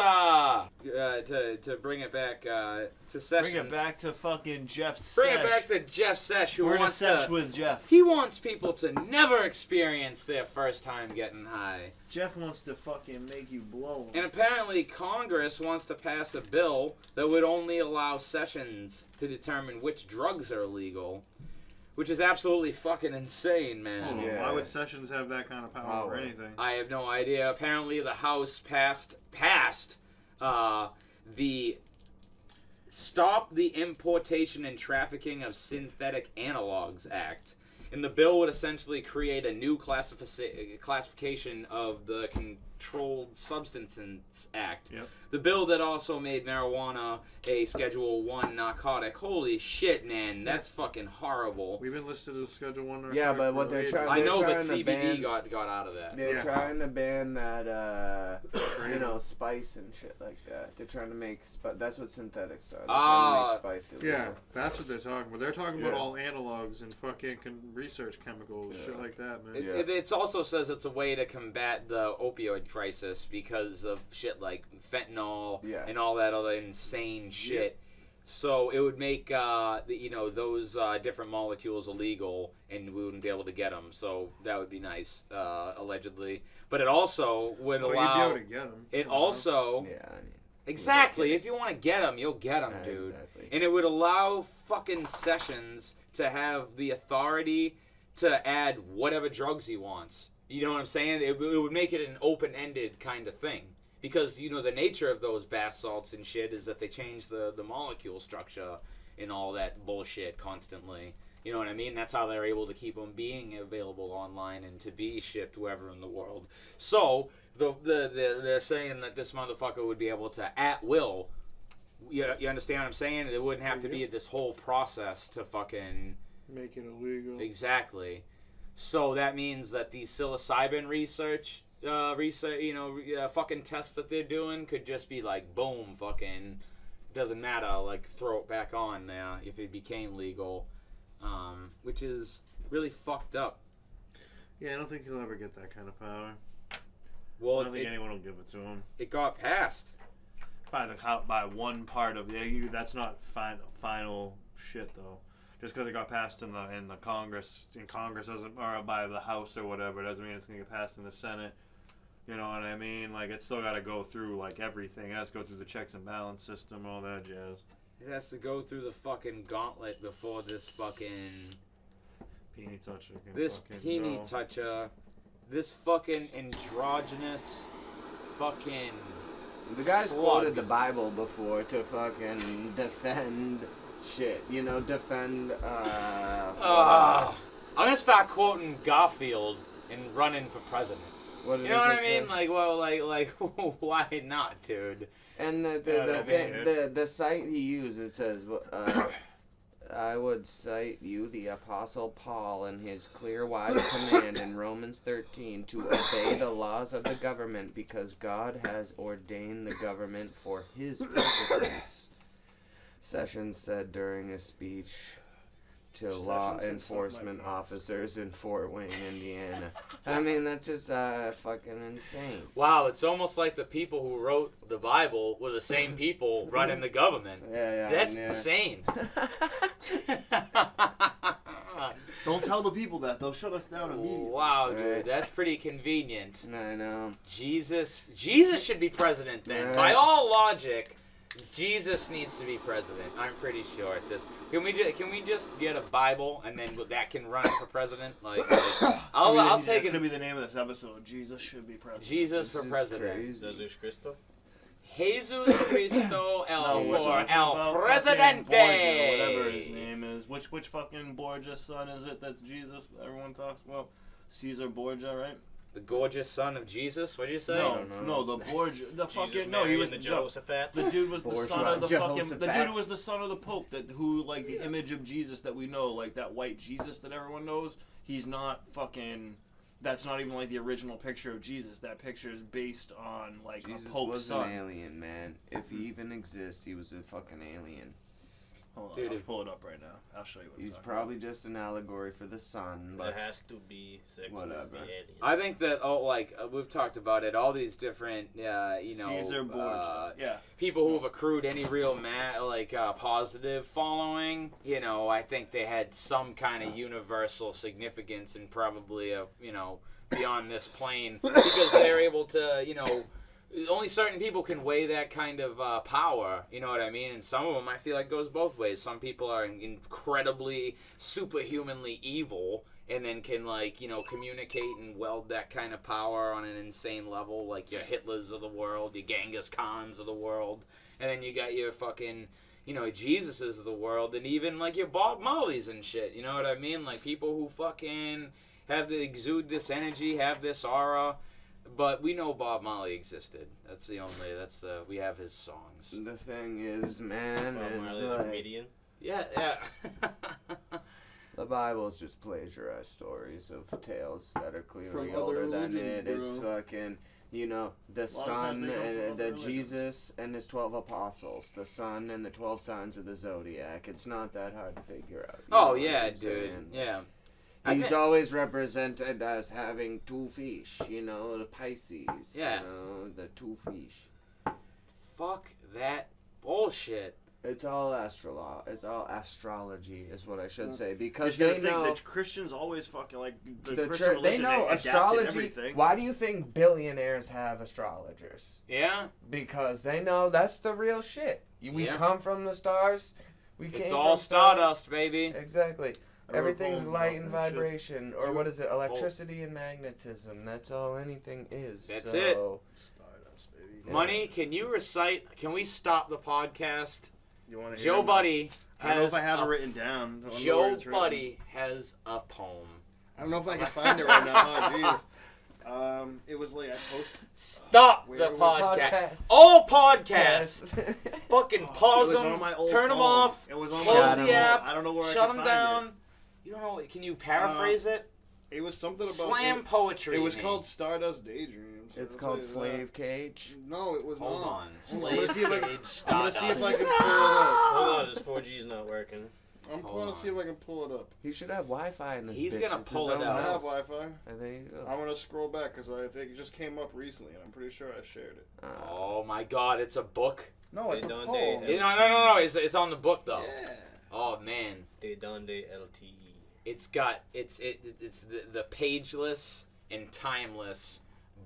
To bring it back to Sessions. Bring it back to fucking Jeff Sesh. Bring it back to Jeff Sesh, who wants to sesh with Jeff. He wants people to never experience their first time getting high. Jeff wants to fucking make you blow. And apparently Congress wants to pass a bill that would only allow Sessions to determine which drugs are illegal. Which is absolutely fucking insane, man. Yeah. Why would Sessions have that kind of power or anything? I have no idea. Apparently the House passed the Stop the Importation and Trafficking of Synthetic Analogs Act. And the bill would essentially create a new classification of the Controlled Substances Act. Yep. The bill that also made marijuana a Schedule 1 narcotic. Holy shit, man. That's fucking horrible. We've been listed as Schedule 1 narcotic. Yeah, but what they're trying to do. but CBD got out of that. They're trying to ban that, spice and shit like that. They're trying to make that's what synthetics are. They're trying to make spice illegal. Yeah, that's what they're talking about. They're talking about all analogs and fucking research chemicals, shit like that, man. It also says it's a way to combat the opioid crisis because of shit like fentanyl and all that other insane shit. Yep. So it would make those different molecules illegal, and we wouldn't be able to get them. So that would be nice, allegedly. But it also would allow. You'd be able to get them. It also. Exactly. If you want to get them, you'll get them, dude. Exactly. And it would allow fucking Sessions to have the authority to add whatever drugs he wants. You know what I'm saying? It would make it an open-ended kind of thing. Because, the nature of those bath salts and shit is that they change the molecule structure and all that bullshit constantly. You know what I mean? That's how they're able to keep them being available online and to be shipped wherever in the world. So, they're saying that this motherfucker would be able to, at will, you understand what I'm saying? It wouldn't have to be this whole process to fucking... make it illegal. Exactly. So that means that the psilocybin research, fucking tests that they're doing could just be like, boom, fucking, doesn't matter, like, throw it back on there if it became legal, which is really fucked up. Yeah, I don't think he'll ever get that kind of power. Well, I don't think anyone will give it to him. It got passed. By one part of that's not final shit, though. Just because it got passed in the Congress, doesn't, or by the House or whatever, doesn't mean it's gonna get passed in the Senate. You know what I mean? Like, it's still got to go through like everything. It has to go through the checks and balance system, all that jazz. It has to go through the fucking gauntlet before this fucking peony toucher. Toucher, this fucking androgynous, fucking. The guy's slug. quoted the Bible before to fucking defend. Shit, defend, I'm gonna start quoting Garfield and running for president. You know what I mean? Like, well, like, why not, dude? And the site he used, it says, I would cite you, the Apostle Paul, in his clear-wise command in Romans 13 to obey the laws of the government because God has ordained the government for his purposes. Sessions said during a speech to law enforcement officers in Fort Wayne, Indiana. I mean, that's just fucking insane. Wow, it's almost like the people who wrote the Bible were the same people running the government. Yeah. That's insane. Don't tell the people that. They'll shut us down immediately. Wow, dude, that's pretty convenient. I know. Jesus should be president then. By all logic, Jesus needs to be president. I'm pretty sure at this. Can we just get a Bible and then that can run for president? I'll take it. It's gonna be the name of this episode. Jesus should be president. Jesus for president. Jesus Cristo. Jesus Cristo el Presidente. Whatever his name is. Which fucking Borgia's son is it? That's Jesus. Everyone talks about Caesar Borgia, right? The gorgeous son of Jesus? What did you say? No, the Borgia, the fucking he was the Jehoshaphat. The dude was the son of the fucking. The dude who was the son of the Pope. Who like the image of Jesus that we know, like that white Jesus that everyone knows. He's not fucking. That's not even like the original picture of Jesus. That picture is based on like Jesus a Pope's was son. An alien, man. If he even exists, he was a fucking alien. Hold on, I'll pull it up right now. I'll show you what he's probably about. Just an allegory for the sun. But it has to be sexual. Whatever. I think that we've talked about it. All these different, Caesar Borgia, people who have accrued any real positive following. I think they had some kind of universal significance and probably beyond this plane because they're able to only certain people can weigh that kind of power, you know what I mean? And some of them I feel like goes both ways. Some people are incredibly superhumanly evil and then can communicate and weld that kind of power on an insane level, like your Hitlers of the world, your Genghis Khans of the world. And then you got your fucking you know, Jesus is the world, and even like your Bob Marleys and shit. You know what I mean? Like people who fucking exude this energy, have this aura. But we know Bob Marley existed. We have his songs. The thing is, man, Bob Marley, the comedian. Yeah. The Bible's just plagiarized stories of tales that are clearly From older other than religions, it. It's bro. fucking, you know, the sun, the Jesus and his 12 apostles, the sun and the 12 signs of the zodiac. It's not that hard to figure out. Oh yeah, dude. Yeah. He's always represented as having 2 fish, you know, the Pisces. Yeah. You know, the 2 fish. Fuck that bullshit. It's all astrology, is what I should say, because You they gotta think know that Christians always fucking like the the Christian they religion know adapted astrology. everything. Why do you think billionaires have astrologers? Yeah. Because they know that's the real shit. We come from the stars. It's all stardust, baby. Exactly. Everything's light and about that vibration, or what is it? Electricity and magnetism. That's all anything is. That's it. Stardust, baby. Money, can we stop the podcast? You want to Joe Buddy I don't know has if I have it written down. Joe Buddy has a poem. I don't know if I can find it right now. Oh, jeez. It was like I posted. Stop Where the was podcast. All podcasts. Fucking pause It was them. on my old Turn them phone. off. It was on Close my the app. I don't know where I Shut can them find down. It. You don't know? Can you paraphrase it? It was something about Slam poetry. It was man. called Stardust Daydreams. It's I'll called tell you Slave Cage. that. No, it was Hold not. on. I'm Slave gonna see if I Cage. I'm gonna see if I Stardust. can pull it up. Hold on, his 4G's not working. I'm Hold gonna on. see if I can pull it up. He should have Wi-Fi in this. He's bitch. gonna It's his pull it own out. I have house. Wi-Fi. And there you go. I'm gonna scroll back because I think it just came up recently, and I'm pretty sure I shared it. Oh my God! It's a book. No, it's a They poem. done No. It's on the book though. Yeah. Oh man. De Donde LTE. It's the pageless and timeless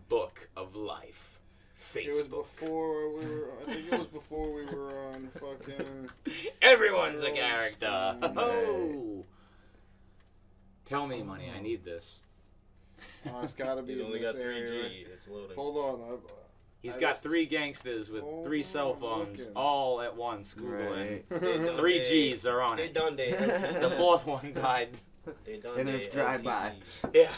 book of life. It was Facebook. before we were. I think it was before we were on fucking. Everyone's a Rolling character. Stone. Oh. Tell me, money. I need this. Oh, it's gotta be He's in only this got 3G. area. It's loading. Hold on. He's I got just- 3 gangsters with Hold 3 cell on, phones looking. all at once Googling. Right. De Donde- 3 G's are on De it. Donde LTE. The 4th one died. De Donde And it's drive-by. LTE. Yeah.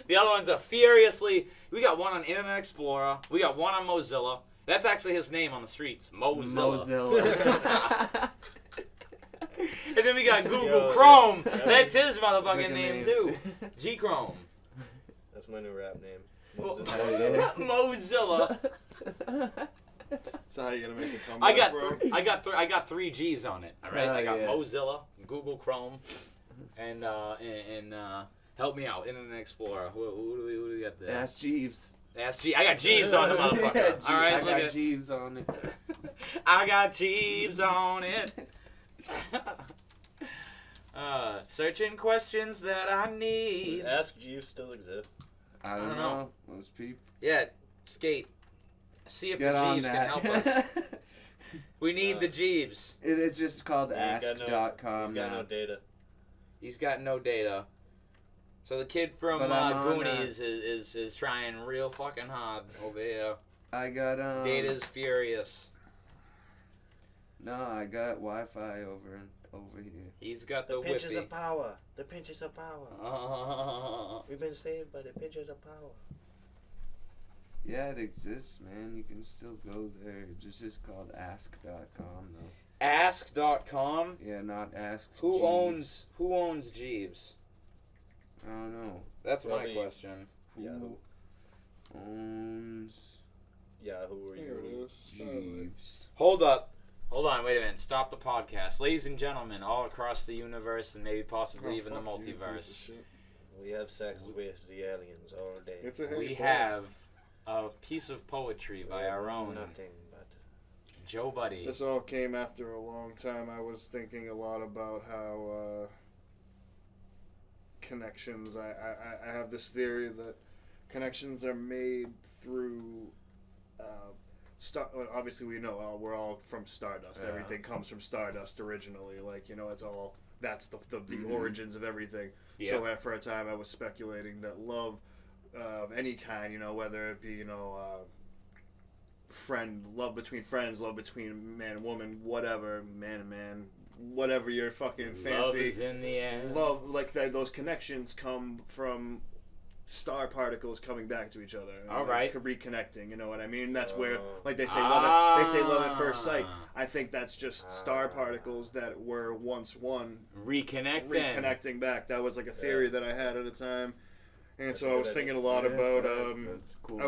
The other ones are furiously. We got one on Internet Explorer. We got one on Mozilla. That's actually his name on the streets. Mozilla. Mozilla. And then we got Google Yo, Chrome. that- That's his motherfucking Fucking name name. too. G Chrome. That's my new rap name. Oh, Mozilla. Mozilla. So how you gonna make a comeback, bro? I got 3 G's on it. All right. Oh, I got yeah. Mozilla, Google Chrome, and help me out, Internet Explorer. Who do we got there? Ask Jeeves. Ask G. I got Jeeves on the motherfucker. Yeah, All right, I look got at Jeeves on it. I got Jeeves on it. Searching questions that I Does need. Ask Jeeves still exist? I don't know. Let's peep. Yeah, skate. See if Get the on Jeeves can that. help us. We need the Jeeves. It's just called He ain't got ask.com He's got now. no data. He's got no data. So the kid from But I'm on, Goonies is trying real fucking hard over here. I got Data's furious. No, I got Wi-Fi over here. He's got The the pinches whippy. of power. The pinches of power. We've been saved by the pinches of power. Yeah, it exists, man. You can still go there. It just is called ask.com though. Ask.com. Yeah, not ask. Who Jeeves. owns Jeeves? I don't know. That's my Probably- question. Yahoo. Owns Yahoo or Here it you. is. Starlight. Jeeves. Hold up. Hold on, wait a minute. Stop the podcast. Ladies and gentlemen, all across the universe and maybe possibly Oh, even the fuck you, piece of multiverse, shit. We have sex with the aliens all day. It's a heavy we poem. have a piece of poetry by our own Nothing but. Joe Buddy. This all came after a long time. I was thinking a lot about how connections. I have this theory that connections are made through. Obviously, we know we're all from Stardust. Yeah. Everything comes from Stardust originally. Like, it's all. That's the origins of everything. Yeah. So for a time, I was speculating that love of any kind, whether it be love between friends, love between man and woman, whatever, man and man, whatever your fucking fancy. Love is in the air. Love, like those connections come from star particles coming back to each other. All right. Reconnecting, you know what I mean? That's where, like they say love at first sight. I think that's just star particles that were once one. Reconnecting back. That was like a theory that I had at the time. And so I was thinking a lot about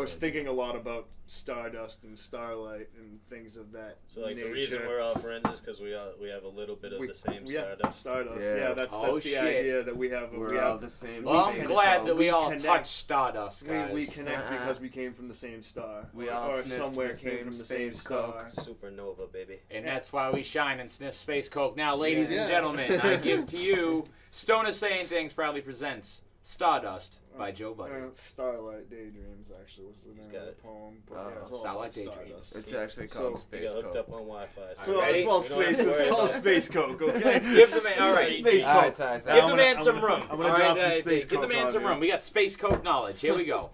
thinking a lot about stardust and starlight and things of that nature. The reason we're all friends is because we have a little bit of the same stardust. Yeah, that's the idea that we have. We're all the same. Well, I'm glad that we all touch stardust, guys. We connect because we came from the same star. We all somewhere came from the same star. Supernova, baby. And that's why we shine and sniff space coke. Now, ladies and gentlemen, I give to you Stoner Saying Things proudly presents Stardust by Joe Budden. Starlight Daydreams actually was the name of the poem. But Starlight Daydreams. It's actually called Space Coke. Hooked up on Wi-Fi. So it's called Space Coke, okay? Give the man, all right. Space Coke. Give the man some room. I'm gonna drop some Space Coke. Give the man some room. We got Space Coke knowledge. Here we go.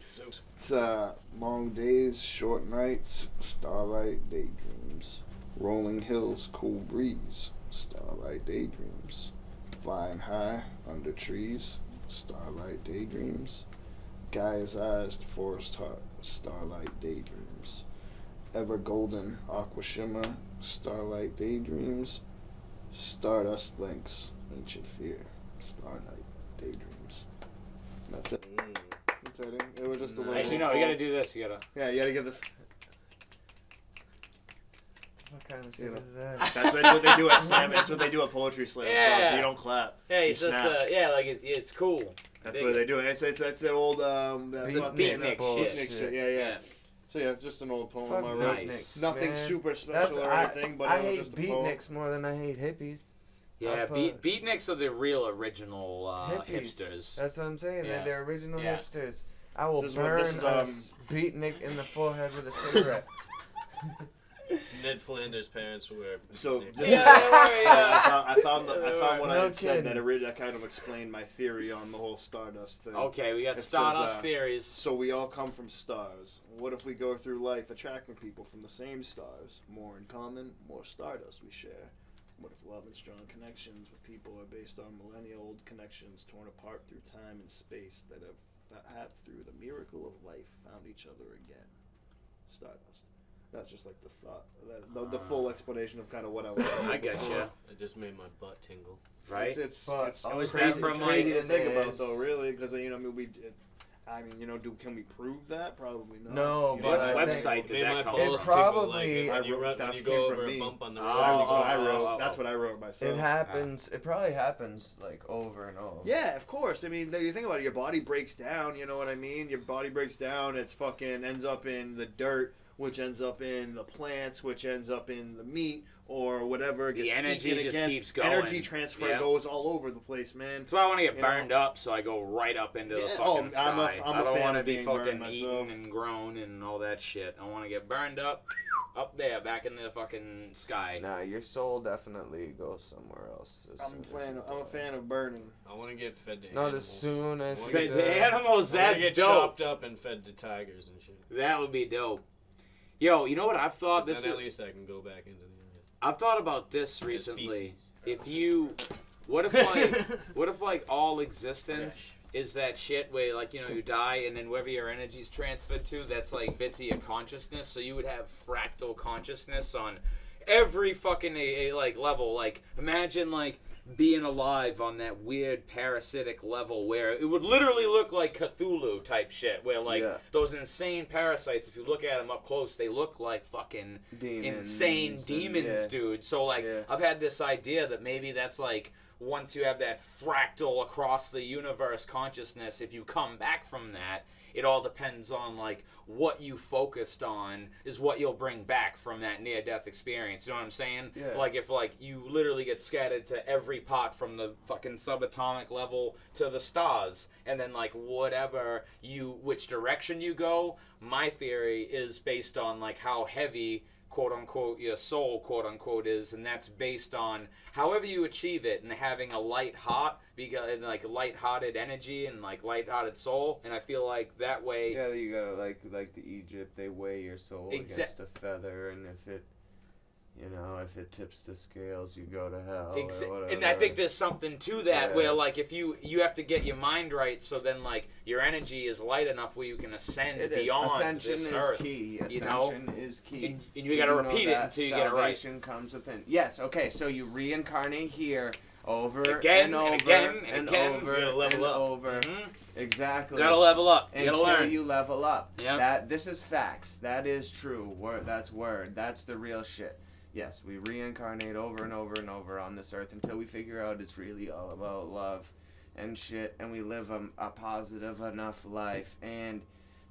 It's long days, short nights, starlight daydreams. Rolling hills, cool breeze, starlight daydreams. Flying high under trees, starlight daydreams. Guy's eyes, forest heart, starlight daydreams. Ever golden, aqua shimmer, starlight daydreams. Stardust links, ancient fear, starlight daydreams. That's it. That's it. It was just a little. Actually, no, you gotta do this. You gotta. Yeah, you gotta get this. What kind of shit is that? That's what they do at slam. That's what they do at poetry slam. Yeah. You don't clap. Yeah, you it's just snap. like it's cool. That's what they do. It's that old beatnik shit. Yeah. So yeah, it's just an old poem I wrote. Nice. Nothing super special or anything, but it was just a poem. I hate beatniks more than I hate hippies. Yeah, beatniks are the real original hipsters. That's what I'm saying. Yeah. They're original Yeah. hipsters. I will burn a beatnik in the forehead with a cigarette. Ned Flanders' parents were. So this I found what I had said that kind of explained my theory on the whole stardust thing. Okay, we got stardust theories. So we all come from stars. What if we go through life attracting people from the same stars? More in common, more stardust we share. What if love and strong connections with people are based on millennial-old connections torn apart through time and space that have through the miracle of life found each other again? Stardust. That's just like the thought, the full explanation of kind of what I was saying. I getcha. It just made my butt tingle. Right? It's crazy to think about though, really, because can we prove that? Probably not. No, but I website think did that come it probably when you go over a bump on the road. That's what I wrote. That's what I wrote myself. It happens. It probably happens like over and over. Yeah, of course. I mean, you think about it. Your body breaks down. You know what I mean? Your body breaks down. It's fucking ends up in the dirt, which ends up in the plants, which ends up in the meat or whatever. The energy just keeps going. Energy transfer goes all over the place, man. That's why I want to get burned up, so I go right up into the fucking sky. I don't want to be fucking eaten and grown and all that shit. I want to get burned up there, back in the fucking sky. Nah, your soul definitely goes somewhere else. I'm a fan of burning. I want to get fed to animals. Not as soon as fed to animals. That's get dope. Chopped up and fed to tigers and shit. That would be dope. Yo, you know what I've thought? Then at least I can go back into the. I've thought about this recently. What if all existence is that shit where you die and then wherever your energy's transferred to, that's like bits of your consciousness. So you would have fractal consciousness on every fucking level. Like imagine being alive on that weird parasitic level where it would literally look like Cthulhu type shit, where those insane parasites, if you look at them up close, they look like fucking insane demons, dude. So I've had this idea that maybe that's once you have that fractal across the universe consciousness, if you come back from that, it all depends on what you focused on is what you'll bring back from that near-death experience. You know what I'm saying? Yeah. If you literally get scattered to every pot from the fucking subatomic level to the stars, and then which direction you go, my theory is based on how heavy quote unquote your soul quote unquote is, and that's based on however you achieve it and having a light heart, because like light-hearted energy and like light-hearted soul. And I feel like that way. Yeah, you gotta like the Egypt, they weigh your soul against a feather, and if it, you know, if it tips the scales, you go to hell. Or whatever. And I think there's something to that where, like, if you have to get your mind right, so then, like, your energy is light enough where you can ascend beyond Ascension this is earth. Key. You Ascension know? is key. And you got to repeat it until you get it right. Salvation comes within. Yes, okay, so you reincarnate here over again and over and again and again. over You gotta level and up. over. Mm-hmm. Exactly. You gotta level up. You gotta Until learn. you level up. Yep. This is facts. That is true. That's word. That's the real shit. Yes, we reincarnate over and over and over on this earth until we figure out it's really all about love and shit, and we live a positive enough life and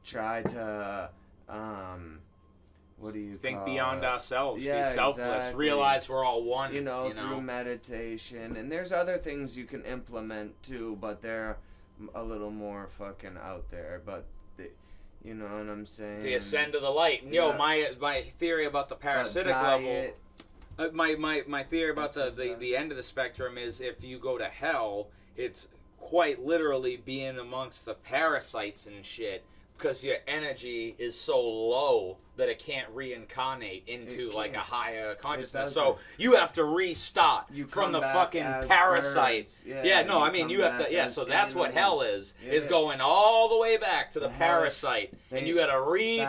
try to what do you think call beyond it? ourselves? Yeah, be selfless. exactly. Realize we're all one. You know, through meditation, and there's other things you can implement too, but they're a little more fucking out there. But you know what I'm saying? To ascend to the light. And, yo, my theory about the parasitic level. My theory about the end of the spectrum is if you go to hell, it's quite literally being amongst the parasites and shit, because your energy is so low that it can't reincarnate into like a higher consciousness. So you have to restart from the fucking parasite. No, I mean you have to. So that's what hell is. Is going all the way back to the parasite, and you gotta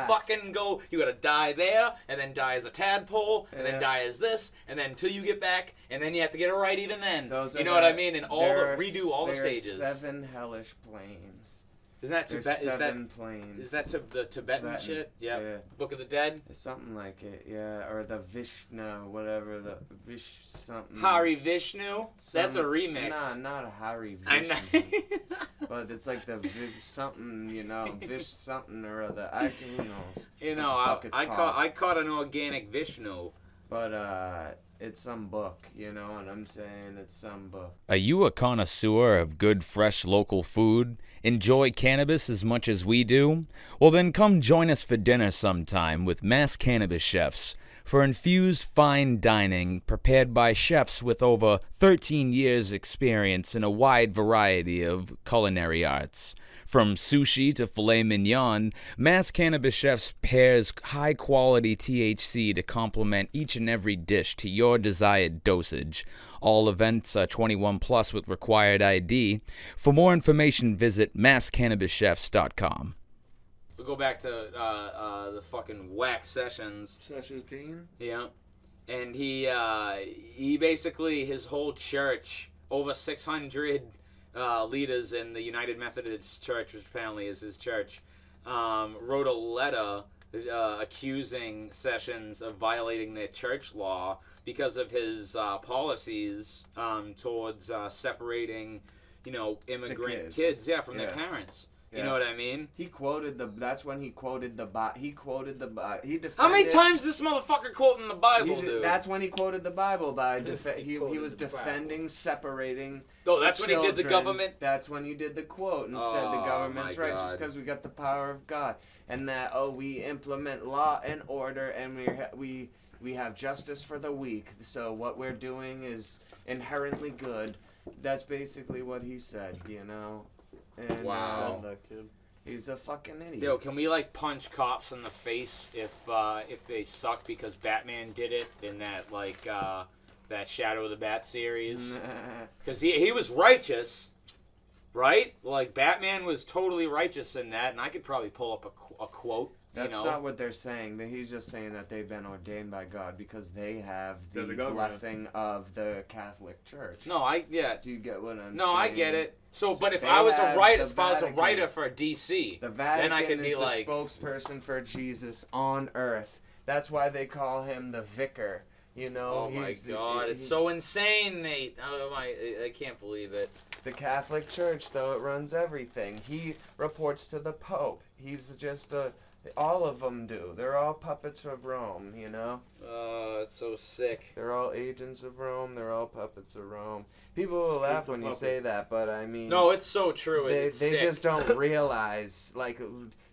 fucking go. You gotta die there, and then die as a tadpole, and then die as this, and then until you get back, and then you have to get it right even then. You know what I mean? And redo all the stages. 7 hellish planes. Isn't that Tibet? Planes. Is that the Tibetan shit? Yeah. Book of the Dead. It's something like it, yeah, or the Vishnu, whatever the something. Hari Vishnu. That's a remix. Nah, not a Hari Vishnu. I know. But it's like the something, you know, Vish something or other. Who knows? You know, I caught an organic Vishnu. But it's some book, you know what I'm saying? It's some book. Are you a connoisseur of good, fresh, local food? Enjoy cannabis as much as we do? Well, then come join us for dinner sometime with Mass Cannabis Chefs for infused fine dining prepared by chefs with over 13 years' experience in a wide variety of culinary arts. From sushi to filet mignon, Mass Cannabis Chefs pairs high-quality THC to complement each and every dish to your desired dosage. All events are 21 plus with required ID. For more information, visit masscannabischefs.com. We'll go back to the fucking whack Sessions. Sessions Bean? Yeah. And he basically, his whole church, over 600... leaders in the United Methodist Church, which apparently is his church, wrote a letter accusing Sessions of violating their church law because of his policies towards separating, immigrant kids from their parents. You know what I mean? He quoted that's when he quoted the Bible. He quoted the Bible. He defended. How many times this motherfucker quoting the Bible, dude? That's when he quoted the Bible he was defending separating. Oh, that's when he did the government. That's when he did the quote and said the government's righteous because we got the power of God, and that we implement law and order, and we have justice for the weak. So what we're doing is inherently good. That's basically what he said, you know. And, wow. He's a fucking idiot. Yo, can we punch cops in the face if they suck because Batman did it in that that Shadow of the Bat series? Because he was righteous, right? Like Batman was totally righteous in that, and I could probably pull up a quote. That's not what they're saying. He's just saying that they've been ordained by God because they have the blessing of the Catholic Church. No, Do you get what I'm saying? No, I get it. So, but if I was a writer for DC, the Vatican then I could be is the spokesperson for Jesus on Earth. That's why they call him the Vicar. You know. Oh my God! It's so insane, Nate. I can't believe it. The Catholic Church, though, it runs everything. He reports to the Pope. He's just all of them do. They're all puppets of Rome, you know? It's so sick. They're all agents of Rome. They're all puppets of Rome. People will laugh when you say that, but I mean... No, it's so true. They just don't realize,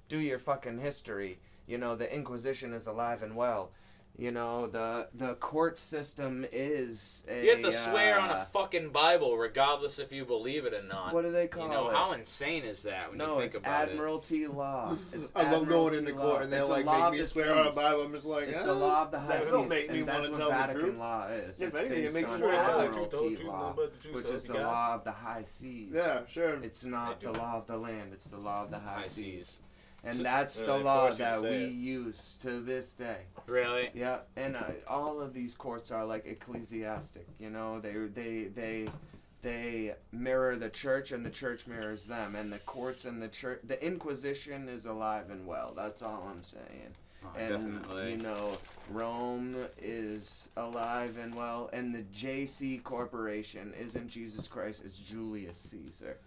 do your fucking history. You know, the Inquisition is alive and well. You know, the court system is a... You have to swear on a fucking Bible, regardless if you believe it or not. What do they call You know, it? how insane is that when you think it's about admiralty law. It's I love going admiralty into court law. and they're It's a like, law make of me the swear on a seas. Bible. I'm just like, It's the law of the high that seas, don't make me and that's wanna what tell the Vatican truth. law is. If It's anything, it based makes on me wanna tell the truth. admiralty Don't law, you know the truth, which so is you the got- law of the high seas. Yeah, sure. It's not the law of the land. It's the law of the high I seas. see. And So- that's so the they law force you to that say we it. use to this day. Really? Yeah, and all of these courts are like ecclesiastic. You know, they mirror the church, and the church mirrors them. And the courts and the church, the Inquisition is alive and well. That's all I'm saying. Oh, And definitely. you know, Rome is alive and well, and the JC Corporation isn't Jesus Christ. It's Julius Caesar.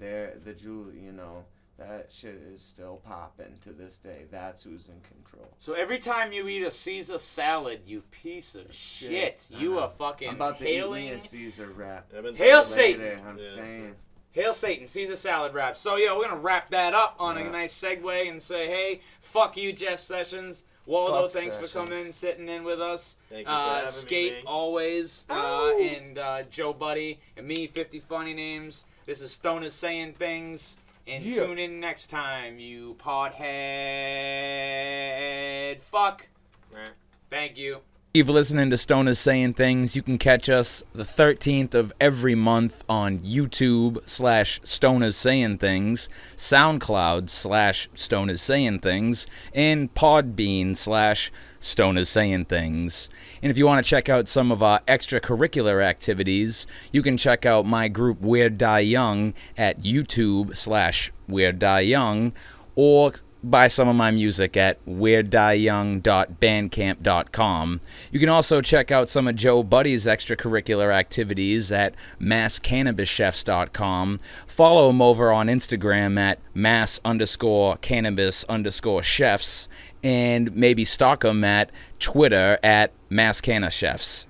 You know. That shit is still popping to this day. That's who's in control. So every time you eat a Caesar salad, you piece of shit, you are fucking I'm about to eat hailing. me a Caesar wrap. I've been Hail told- Satan! Later, I'm Yeah. saying. Hail Satan, Caesar salad wrap. So yeah, we're gonna wrap that up on a Yeah. nice segue and say, hey, fuck you, Jeff Sessions. Waldo, Fuck thanks for coming, Sessions. sitting in with us. Thank you for having me, Skate man. always, and Joe Buddy, and me, 50 Funny Names. This is Stoners Saying Things. And Yeah. tune in next time, you pothead. Fuck. Right. Thank you. If you're listening to Stoners Saying Things, you can catch us the 13th of every month on YouTube/Stoners Saying Things, SoundCloud/Stoners Saying Things, and Podbean/Stoners Saying Things. And if you want to check out some of our extracurricular activities, you can check out my group Weird Die Young at YouTube/Weird Die Young, or buy some of my music at weirdDieYoung.bandcamp.com. You can also check out some of Joe Buddy's extracurricular activities at MassCannabisChefs.com. Follow him over on Instagram at Mass_Cannabis_Chefs, and maybe stalk him at Twitter at Mass Cannabis Chefs.